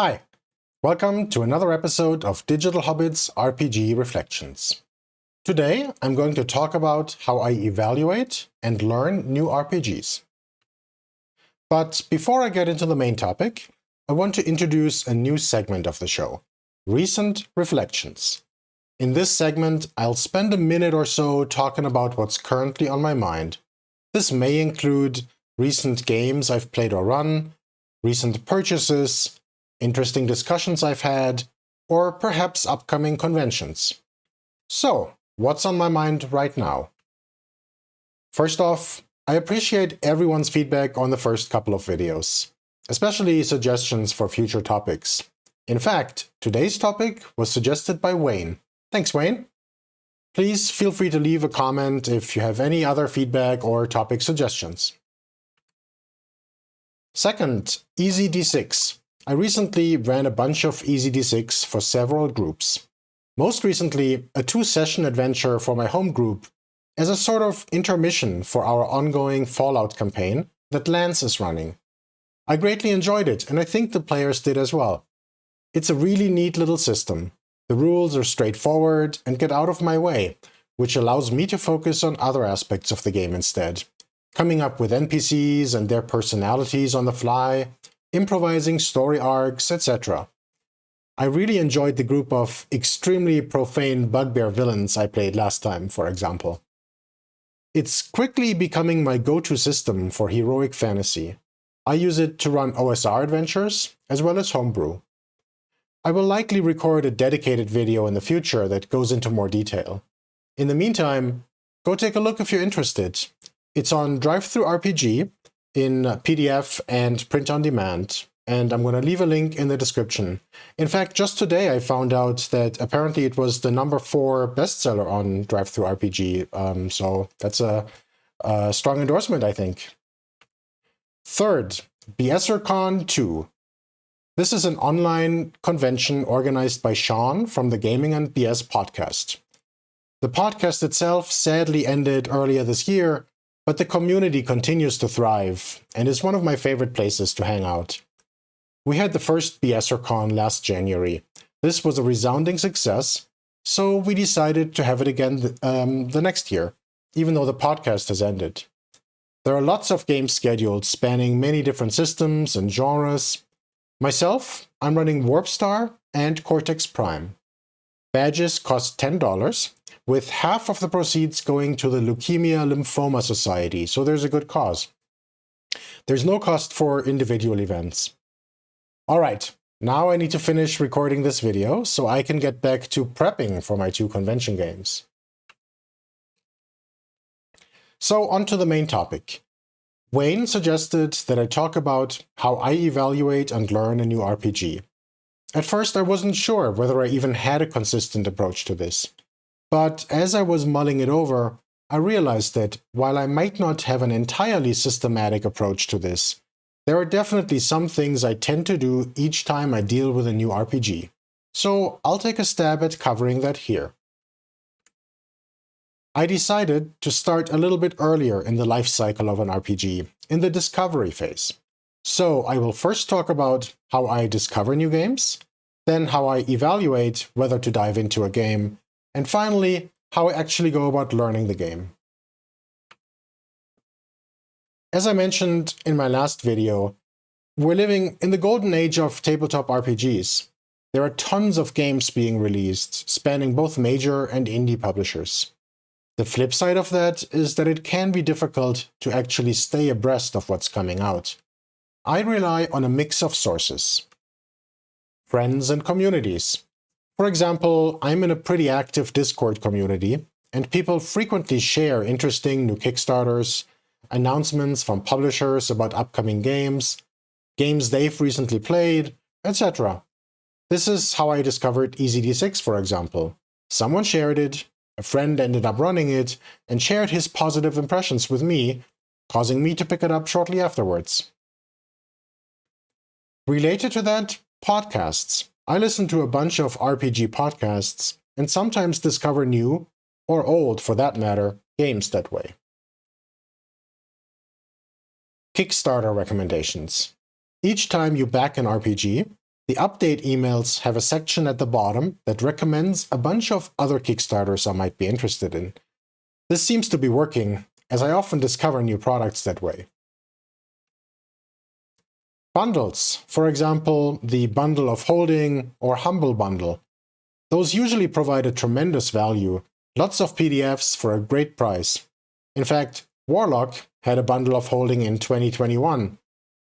Hi, welcome to another episode of Digital Hobbit's RPG Reflections. Today, I'm going to talk about how I evaluate and learn new RPGs. But before I get into the main topic, I want to introduce a new segment of the show, Recent Reflections. In this segment, I'll spend a minute or so talking about what's currently on my mind. This may include recent games I've played or run, recent purchases, interesting discussions I've had, or perhaps upcoming conventions. So, what's on my mind right now? First off, I appreciate everyone's feedback on the first couple of videos, especially suggestions for future topics. In fact, today's topic was suggested by Wayne. Thanks, Wayne. Please feel free to leave a comment if you have any other feedback or topic suggestions. Second, EasyD6. I recently ran a bunch of EasyD6 for several groups. Most recently, a 2-session adventure for my home group as a sort of intermission for our ongoing Fallout campaign that Lance is running. I greatly enjoyed it, and I think the players did as well. It's a really neat little system. The rules are straightforward and get out of my way, which allows me to focus on other aspects of the game instead. Coming up with NPCs and their personalities on the fly, improvising story arcs, etc. I really enjoyed the group of extremely profane bugbear villains I played last time, for example. It's quickly becoming my go-to system for heroic fantasy. I use it to run OSR adventures, as well as homebrew. I will likely record a dedicated video in the future that goes into more detail. In the meantime, go take a look if you're interested. It's on DriveThruRPG in PDF and print on demand, and I'm going to leave a link in the description. In fact, just today I found out that apparently it was the #4 bestseller on DriveThruRPG, so that's a strong endorsement, I think. Third, BSer Con 2. This is an online convention organized by Sean from the Gaming and BS podcast. The podcast itself sadly ended earlier this year, but the community continues to thrive and is one of my favorite places to hang out. We had the first BSer Con last January. This was a resounding success, so we decided to have it again the next year, even though the podcast has ended. There are lots of games scheduled spanning many different systems and genres. Myself, I'm running Warpstar and Cortex Prime. Badges cost $10, with half of the proceeds going to the Leukemia Lymphoma Society, so there's a good cause. There's no cost for individual events. Alright, now I need to finish recording this video so I can get back to prepping for my 2 convention games. So on to the main topic. Wayne suggested that I talk about how I evaluate and learn a new RPG. At first I wasn't sure whether I even had a consistent approach to this. But as I was mulling it over, I realized that while I might not have an entirely systematic approach to this, there are definitely some things I tend to do each time I deal with a new RPG. So I'll take a stab at covering that here. I decided to start a little bit earlier in the life cycle of an RPG, in the discovery phase. So I will first talk about how I discover new games, then how I evaluate whether to dive into a game, and finally, how I actually go about learning the game. As I mentioned in my last video, we're living in the golden age of tabletop RPGs. There are tons of games being released, spanning both major and indie publishers. The flip side of that is that it can be difficult to actually stay abreast of what's coming out. I rely on a mix of sources. Friends and communities. For example, I'm in a pretty active Discord community, and people frequently share interesting new Kickstarters, announcements from publishers about upcoming games they've recently played, etc. This is how I discovered EasyD6, for example. Someone shared it, a friend ended up running it, and shared his positive impressions with me, causing me to pick it up shortly afterwards. Related to that, podcasts. I listen to a bunch of RPG podcasts, and sometimes discover new, or old for that matter, games that way. Kickstarter recommendations. Each time you back an RPG, The update emails have a section at the bottom that recommends a bunch of other Kickstarters I might be interested in. This seems to be working, as I often discover new products that way. Bundles, for example, the Bundle of Holding or Humble Bundle. Those usually provide a tremendous value, lots of PDFs for a great price. In fact, Warlock had a Bundle of Holding in 2021.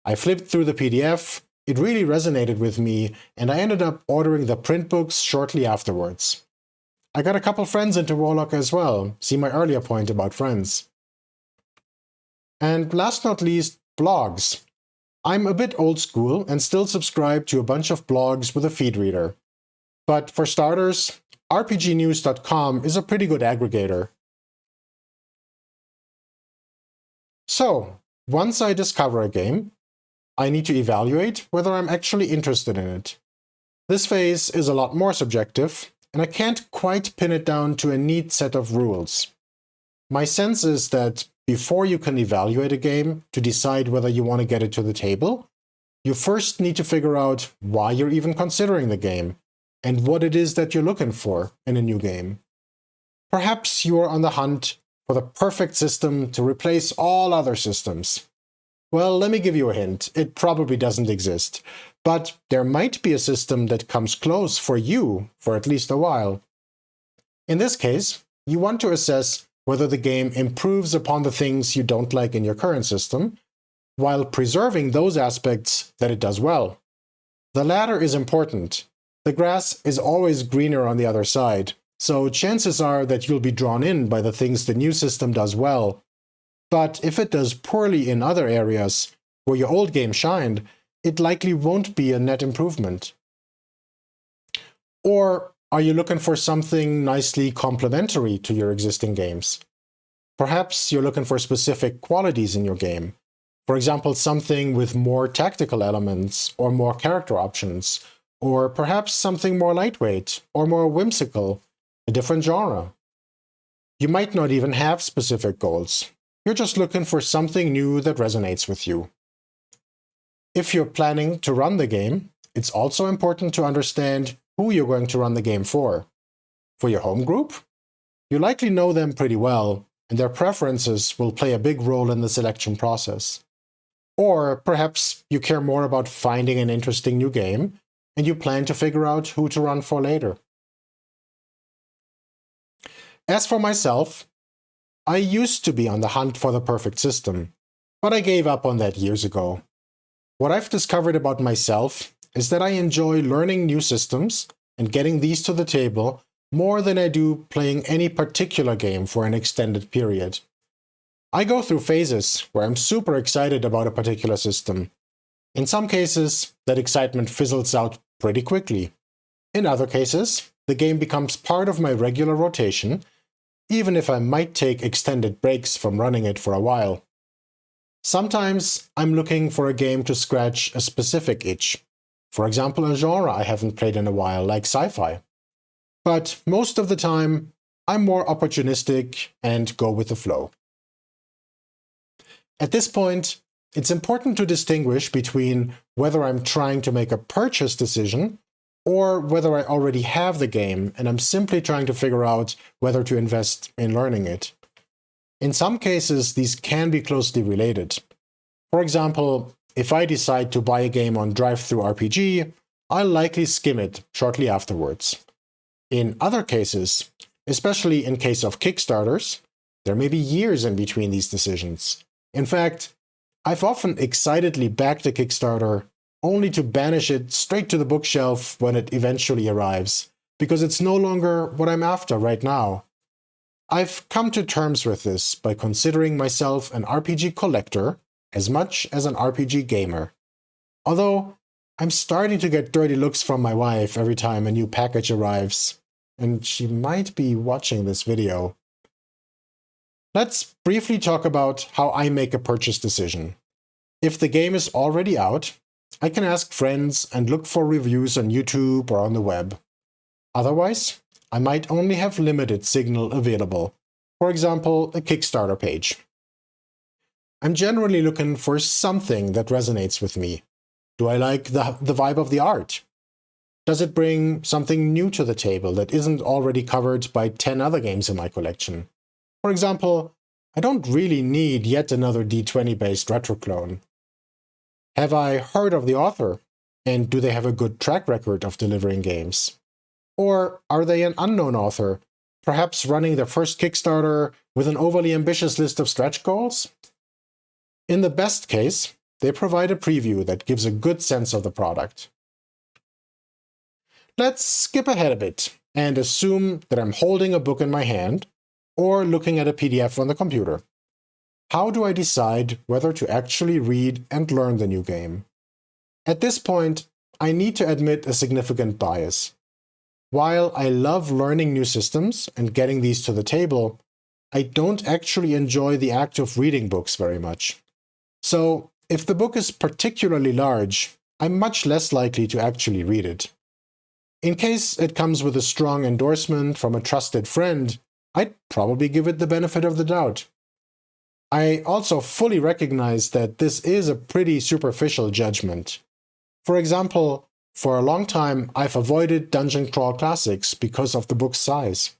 I flipped through the PDF, it really resonated with me, and I ended up ordering the print books shortly afterwards. I got a couple friends into Warlock as well, see my earlier point about friends. And last not least, blogs. I'm a bit old school and still subscribe to a bunch of blogs with a feed reader. But for starters, rpgnews.com is a pretty good aggregator. So, once I discover a game, I need to evaluate whether I'm actually interested in it. This phase is a lot more subjective, and I can't quite pin it down to a neat set of rules. My sense is that before you can evaluate a game to decide whether you want to get it to the table, you first need to figure out why you're even considering the game, and what it is that you're looking for in a new game. Perhaps you are on the hunt for the perfect system to replace all other systems. Well, let me give you a hint. It probably doesn't exist. But there might be a system that comes close for you for at least a while. In this case, you want to assess whether the game improves upon the things you don't like in your current system, while preserving those aspects that it does well. The latter is important. The grass is always greener on the other side, so chances are that you'll be drawn in by the things the new system does well. But if it does poorly in other areas where your old game shined, it likely won't be a net improvement. Or are you looking for something nicely complementary to your existing games? Perhaps you're looking for specific qualities in your game. For example, something with more tactical elements or more character options, or perhaps something more lightweight or more whimsical, a different genre. You might not even have specific goals. You're just looking for something new that resonates with you. If you're planning to run the game, it's also important to understand who you're going to run the game for. For your home group? You likely know them pretty well, and their preferences will play a big role in the selection process. Or perhaps you care more about finding an interesting new game, and you plan to figure out who to run for later. As for myself, I used to be on the hunt for the perfect system, but I gave up on that years ago. What I've discovered about myself is that I enjoy learning new systems and getting these to the table more than I do playing any particular game for an extended period. I go through phases where I'm super excited about a particular system. In some cases, that excitement fizzles out pretty quickly. In other cases, the game becomes part of my regular rotation, even if I might take extended breaks from running it for a while. Sometimes I'm looking for a game to scratch a specific itch. For example, a genre I haven't played in a while, like sci-fi. But most of the time, I'm more opportunistic and go with the flow. At this point, it's important to distinguish between whether I'm trying to make a purchase decision or whether I already have the game and I'm simply trying to figure out whether to invest in learning it. In some cases, these can be closely related. For example, if I decide to buy a game on DriveThruRPG, I'll likely skim it shortly afterwards. In other cases, especially in case of Kickstarters, there may be years in between these decisions. In fact, I've often excitedly backed a Kickstarter only to banish it straight to the bookshelf when it eventually arrives, because it's no longer what I'm after right now. I've come to terms with this by considering myself an RPG collector as much as an RPG gamer. Although, I'm starting to get dirty looks from my wife every time a new package arrives, and she might be watching this video. Let's briefly talk about how I make a purchase decision. If the game is already out, I can ask friends and look for reviews on YouTube or on the web. Otherwise, I might only have limited signal available, for example, a Kickstarter page. I'm generally looking for something that resonates with me. Do I like the vibe of the art? Does it bring something new to the table that isn't already covered by 10 other games in my collection? For example, I don't really need yet another D20-based retro clone. Have I heard of the author? And do they have a good track record of delivering games? Or are they an unknown author, perhaps running their first Kickstarter with an overly ambitious list of stretch goals? In the best case, they provide a preview that gives a good sense of the product. Let's skip ahead a bit and assume that I'm holding a book in my hand or looking at a PDF on the computer. How do I decide whether to actually read and learn the new game? At this point, I need to admit a significant bias. While I love learning new systems and getting these to the table, I don't actually enjoy the act of reading books very much. So, if the book is particularly large, I'm much less likely to actually read it. In case it comes with a strong endorsement from a trusted friend, I'd probably give it the benefit of the doubt. I also fully recognize that this is a pretty superficial judgment. For example, for a long time, I've avoided Dungeon Crawl Classics because of the book's size.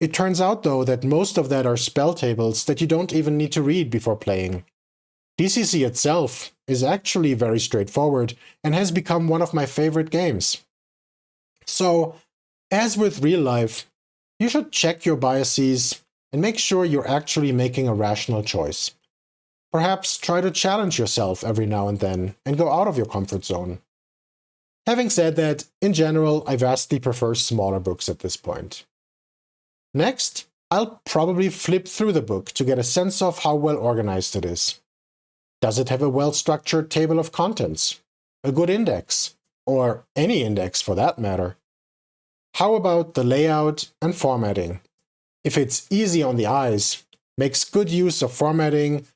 It turns out, though, that most of that are spell tables that you don't even need to read before playing. DCC itself is actually very straightforward and has become one of my favorite games. So, as with real life, you should check your biases and make sure you're actually making a rational choice. Perhaps try to challenge yourself every now and then and go out of your comfort zone. Having said that, in general, I vastly prefer smaller books at this point. Next, I'll probably flip through the book to get a sense of how well organized it is. Does it have a well-structured table of contents? A good index? Or any index for that matter? How about the layout and formatting? If it's easy on the eyes, makes good use of formatting,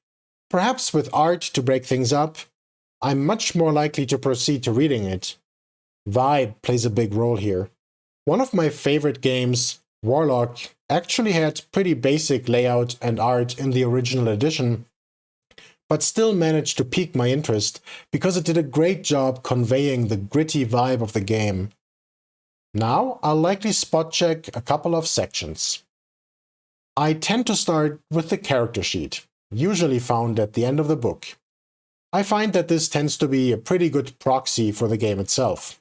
perhaps with art to break things up, I'm much more likely to proceed to reading it. Vibe plays a big role here. One of my favorite games, Warlock, actually had pretty basic layout and art in the original edition, but still managed to pique my interest because it did a great job conveying the gritty vibe of the game. Now I'll likely spot check a couple of sections. I tend to start with the character sheet, usually found at the end of the book. I find that this tends to be a pretty good proxy for the game itself.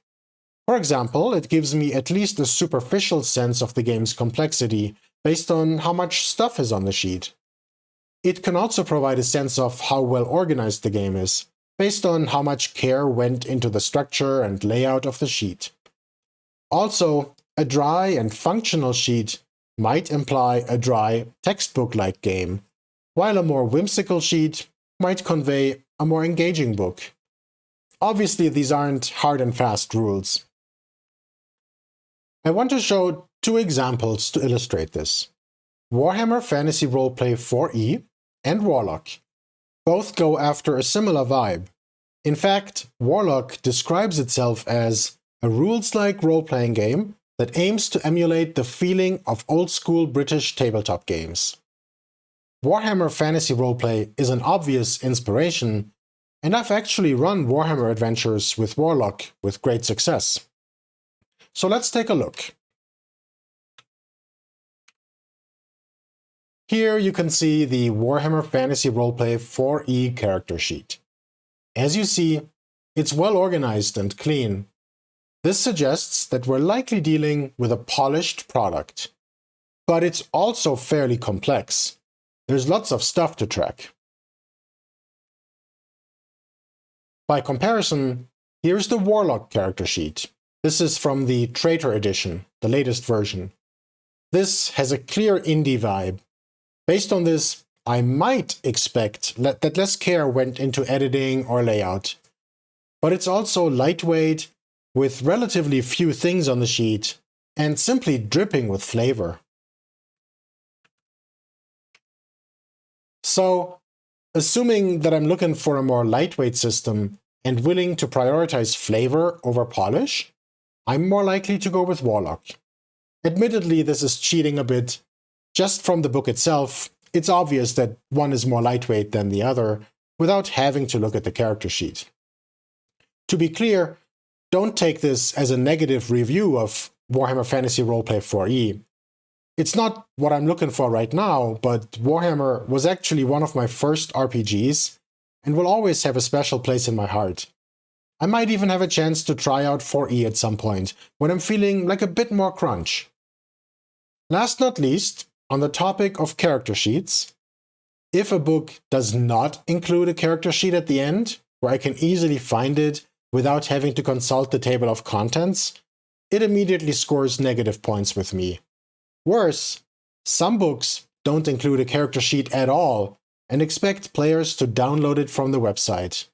For example, it gives me at least a superficial sense of the game's complexity based on how much stuff is on the sheet. It can also provide a sense of how well organized the game is, based on how much care went into the structure and layout of the sheet. Also, a dry and functional sheet might imply a dry, textbook-like game, while a more whimsical sheet might convey a more engaging book. Obviously, these aren't hard and fast rules. I want to show two examples to illustrate this. Warhammer Fantasy Roleplay 4e and Warlock. Both go after a similar vibe. In fact, Warlock describes itself as a rules-like role-playing game that aims to emulate the feeling of old-school British tabletop games. Warhammer Fantasy Roleplay is an obvious inspiration, and I've actually run Warhammer adventures with Warlock with great success. So let's take a look. Here you can see the Warhammer Fantasy Roleplay 4e character sheet. As you see, it's well organized and clean. This suggests that we're likely dealing with a polished product. But it's also fairly complex. There's lots of stuff to track. By comparison, here's the Warlock character sheet. This is from the Traitor edition, the latest version. This has a clear indie vibe. Based on this, I might expect that less care went into editing or layout. But it's also lightweight, with relatively few things on the sheet, and simply dripping with flavor. So, assuming that I'm looking for a more lightweight system and willing to prioritize flavor over polish, I'm more likely to go with Warlock. Admittedly, this is cheating a bit. Just from the book itself, it's obvious that one is more lightweight than the other, without having to look at the character sheet. To be clear, Don't take this as a negative review of Warhammer Fantasy Roleplay 4e. It's not what I'm looking for right now, but Warhammer was actually one of my first RPGs and will always have a special place in my heart. I might even have a chance to try out 4e at some point, when I'm feeling like a bit more crunch. Last not least, on the topic of character sheets, if a book does not include a character sheet at the end, where I can easily find it without having to consult the table of contents, it immediately scores negative points with me. Worse, some books don't include a character sheet at all and expect players to download it from the website.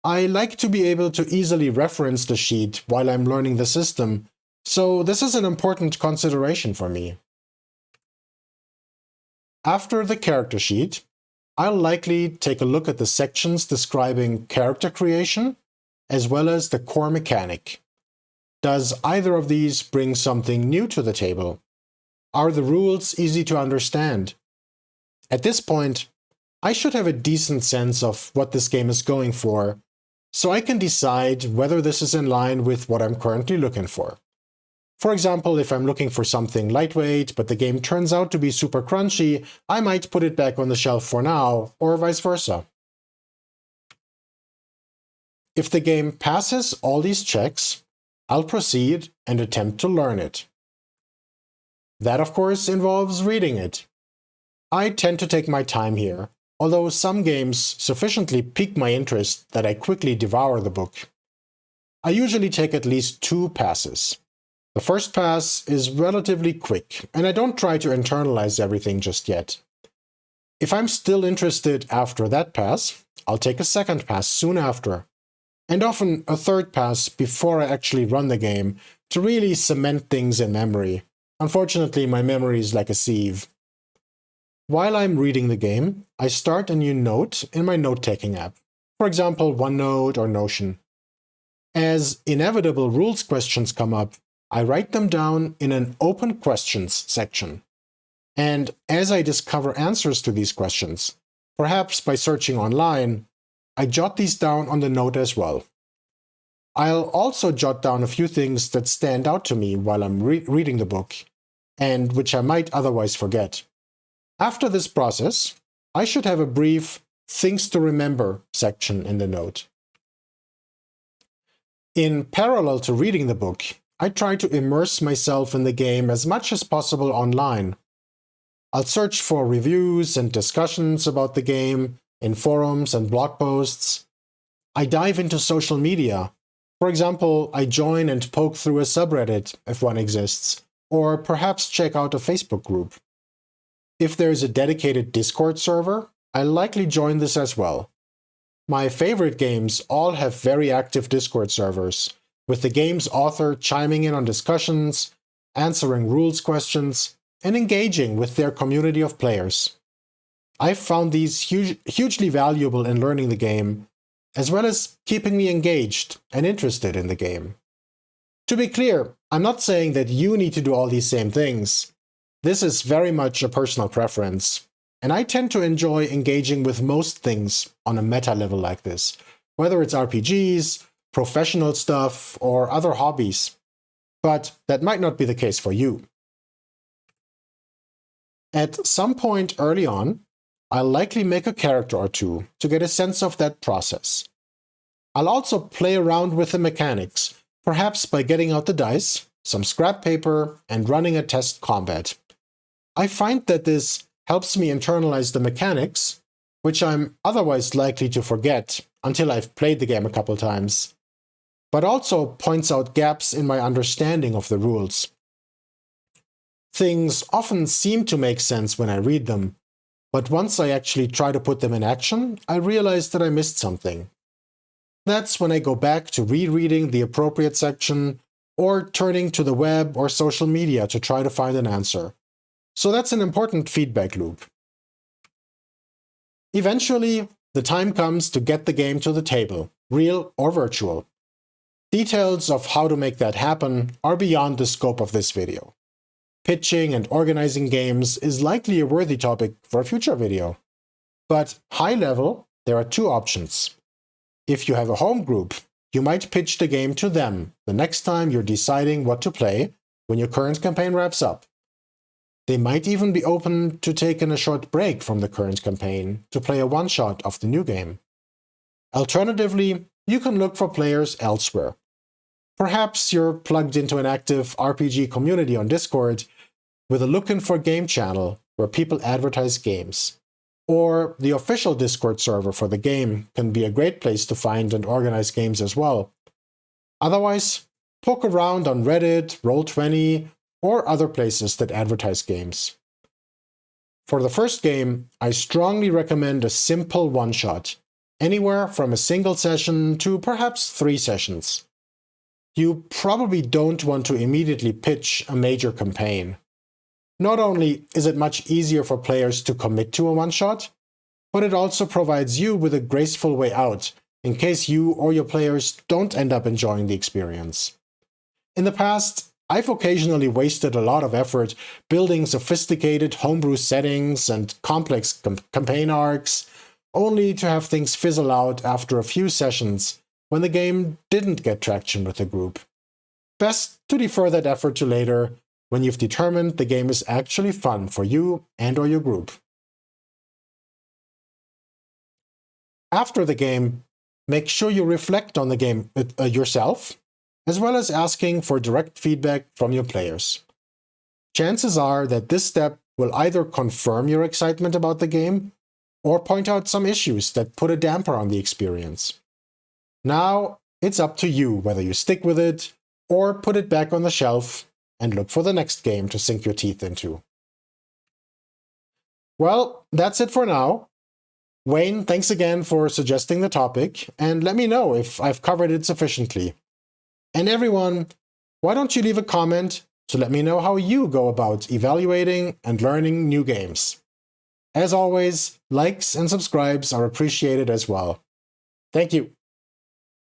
I like to be able to easily reference the sheet while I'm learning the system, so this is an important consideration for me. After the character sheet, I'll likely take a look at the sections describing character creation, as well as the core mechanic. Does either of these bring something new to the table? Are the rules easy to understand? At this point, I should have a decent sense of what this game is going for, so I can decide whether this is in line with what I'm currently looking for. For example, if I'm looking for something lightweight, but the game turns out to be super crunchy, I might put it back on the shelf for now, or vice versa. If the game passes all these checks, I'll proceed and attempt to learn it. That, of course, involves reading it. I tend to take my time here, although some games sufficiently pique my interest that I quickly devour the book. I usually take at least 2 passes. The first pass is relatively quick, and I don't try to internalize everything just yet. If I'm still interested after that pass, I'll take a second pass soon after, and often a third pass before I actually run the game to really cement things in memory. Unfortunately, my memory is like a sieve. While I'm reading the game, I start a new note in my note-taking app, for example OneNote or Notion. As inevitable rules questions come up, I write them down in an open questions section. And as I discover answers to these questions, perhaps by searching online, I jot these down on the note as well. I'll also jot down a few things that stand out to me while I'm reading the book, and which I might otherwise forget. After this process, I should have a brief things to remember section in the note. In parallel to reading the book, I try to immerse myself in the game as much as possible online. I'll search for reviews and discussions about the game in forums and blog posts. I dive into social media. For example, I join and poke through a subreddit if one exists, or perhaps check out a Facebook group. If there's a dedicated Discord server, I'll likely join this as well. My favorite games all have very active Discord servers, with the game's author chiming in on discussions, answering rules questions, and engaging with their community of players. I've found these hugely valuable in learning the game, as well as keeping me engaged and interested in the game. To be clear, I'm not saying that you need to do all these same things. This is very much a personal preference, and I tend to enjoy engaging with most things on a meta level like this, whether it's RPGs, professional stuff, or other hobbies. But that might not be the case for you. At some point early on, I'll likely make a character or two to get a sense of that process. I'll also play around with the mechanics, perhaps by getting out the dice, some scrap paper, and running a test combat. I find that this helps me internalize the mechanics, which I'm otherwise likely to forget until I've played the game a couple times, but also points out gaps in my understanding of the rules. Things often seem to make sense when I read them, but once I actually try to put them in action, I realize that I missed something. That's when I go back to rereading the appropriate section, or turning to the web or social media to try to find an answer. So that's an important feedback loop. Eventually, the time comes to get the game to the table, real or virtual. Details of how to make that happen are beyond the scope of this video. Pitching and organizing games is likely a worthy topic for a future video. But high level, there are 2 options. If you have a home group, You might pitch the game to them the next time you're deciding what to play when your current campaign wraps up. They might even be open to taking a short break from the current campaign to play a one-shot of the new game. Alternatively, you can look for players elsewhere. Perhaps you're plugged into an active RPG community on Discord with a Looking for Game channel where people advertise games. Or the official Discord server for the game can be a great place to find and organize games as well. Otherwise, poke around on Reddit, Roll20, or other places that advertise games. For the first game, I strongly recommend a simple one-shot, anywhere from a single session to perhaps 3 sessions. You probably don't want to immediately pitch a major campaign. Not only is it much easier for players to commit to a one-shot, but it also provides you with a graceful way out in case you or your players don't end up enjoying the experience. In the past, I've occasionally wasted a lot of effort building sophisticated homebrew settings and complex campaign arcs, only to have things fizzle out after a few sessions when the game didn't get traction with the group. Best to defer that effort to later, when you've determined the game is actually fun for you and/or your group. After the game, make sure you reflect on the game yourself, as well as asking for direct feedback from your players. Chances are that this step will either confirm your excitement about the game or point out some issues that put a damper on the experience. Now, it's up to you whether you stick with it or put it back on the shelf and look for the next game to sink your teeth into. Well, that's it for now. Wayne, thanks again for suggesting the topic, and let me know if I've covered it sufficiently. And everyone, why don't you leave a comment to let me know how you go about evaluating and learning new games. As always, likes and subscribes are appreciated as well. Thank you.